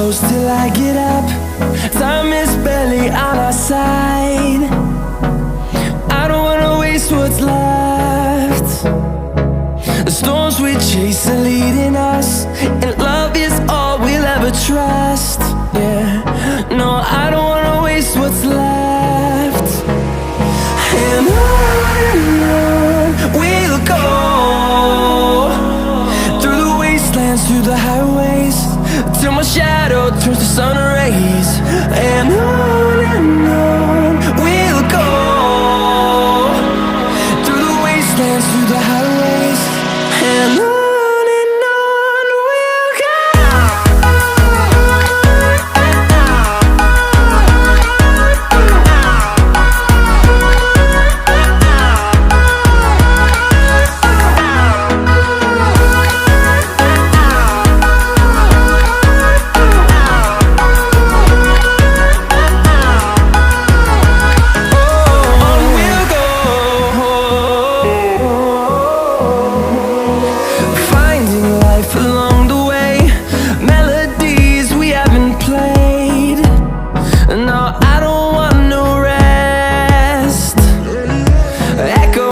close till I get up. Time is barely on our side. I don't wanna waste what's left. The storms we chase are leading us, and love is all we'll ever trust. Yeah, no, I don't wanna waste what's left. And on we'll go, through the wastelands, through the highways, till my shadow turns to sun rays. And on we'll go, through the wastelands, through the highways, and on.